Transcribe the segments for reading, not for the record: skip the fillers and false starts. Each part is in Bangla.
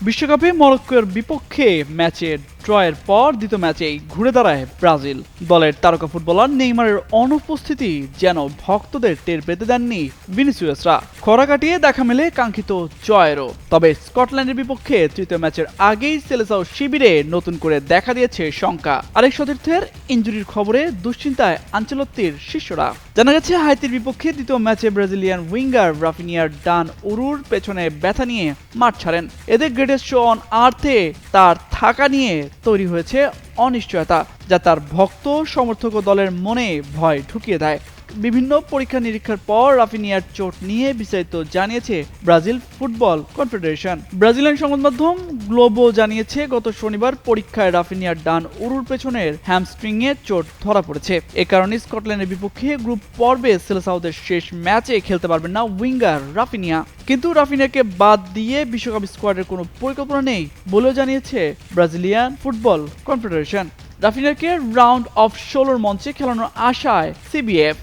বিশ্বকাপে মরক্কোর বিপক্ষে ম্যাচে ড্রয়ের পর দ্বিতীয় ম্যাচেই ঘুরে দাঁড়ায় ব্রাজিল। দলের তারকা ফুটবলার নেইমারের অনুপস্থিতি যেন ভক্তদের টের পেতে দেননি ভিনিসিয়াসরা। খরা কাটিয়ে দেখা মেলে কাঙ্ক্ষিত জয়েরও। তবে স্কটল্যান্ডের বিপক্ষে তৃতীয় ম্যাচের আগেই সেলেসাও শিবিরে নতুন করে দেখা দিয়েছে শঙ্কা। আরেক সতীর্থের ইনজুরির খবরে দুশ্চিন্তায় আনচেলত্তির শিষ্যরা। জানা গেছে হাইতির বিপক্ষে দ্বিতীয় ম্যাচে ব্রাজিলিয়ান উইঙ্গার রাফিনিয়ার ডান উরুর পেছনে ব্যথা নিয়ে মাঠ ছাড়েন। এদের গ্রেটেস্ট শো অন আর্থে তার থাকা নিয়ে তৈরি হয়েছে অনিশ্চয়তা, যা তার ভক্ত সমর্থক ও দলের মনে ভয় ঢুকিয়ে দেয়। বিভিন্ন পরীক্ষা নিরীক্ষার পর রাফিনিয়ার চোট নিয়ে বিস্তারিত জানিয়েছে ব্রাজিল ফুটবল কনফেডারেশন। ব্রাজিলিয়ান সংবাদ মাধ্যম গ্লোবো জানিয়েছে, গত শনিবার পরীক্ষায় রাফিনিয়ার ডান উরুর পেছনের হ্যামস্ট্রিং এ চোট ধরা পড়েছে। এ কারণে স্কটল্যান্ডের বিপক্ষে গ্রুপ পর্বে সেলেসাওদের শেষ ম্যাচে খেলতে পারবেন না উইঙ্গার রাফিনিয়া। কিন্তু রাফিনিয়াকে বাদ দিয়ে বিশ্বকাপ স্কোয়াডের কোনো পরিকল্পনা নেই বলেও জানিয়েছে ব্রাজিলিয়ান ফুটবল কনফেডারেশন। রাফিনিয়াকে রাউন্ড অফ 16 মঞ্চে খেলানোর আশায় সিবিএফ।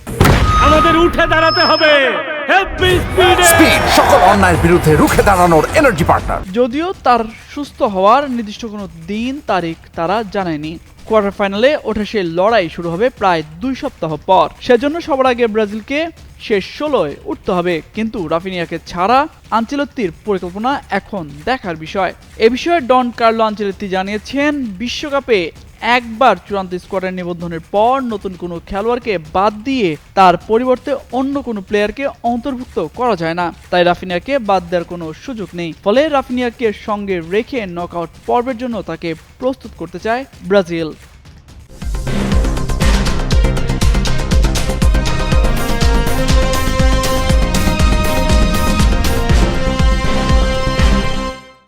আমাদের উঠে দাঁড়াতে হবে, স্পিড সকল অন্যায়ের বিরুদ্ধে রুখে দাঁড়ানোর এনার্জি পার্টনার। যদিও তার সুস্থ হওয়ার নির্দিষ্ট কোনো দিন তারিখ তারা জানায়নি। কোয়ার্টার ফাইনালে ওঠা সেই লড়াই শুরু হবে প্রায় 2 সপ্তাহ পর। সেজন্য সবার আগে ব্রাজিলকে শেষ 16-য় উঠতে হবে। কিন্তু রাফিনিয়াকে ছাড়া আনচেলত্তির পরিকল্পনা এখন দেখার বিষয়। এ বিষয়ে ডন কার্লো আনচেলত্তি জানিয়েছেন, বিশ্বকাপে একবার চূড়ান্ত স্কোয়াডের নিবন্ধনের পর নতুন কোনো খেলোয়াড়কে বাদ দিয়ে তার পরিবর্তে অন্য কোনো প্লেয়ারকে অন্তর্ভুক্ত করা যায় না। তাই রাফিনিয়াকে বাদ দেওয়ার কোনো সুযোগ নেই। ফলে রাফিনিয়াকে সঙ্গে রেখে নকআউট পর্বের জন্য তাকে প্রস্তুত করতে চায় ব্রাজিল।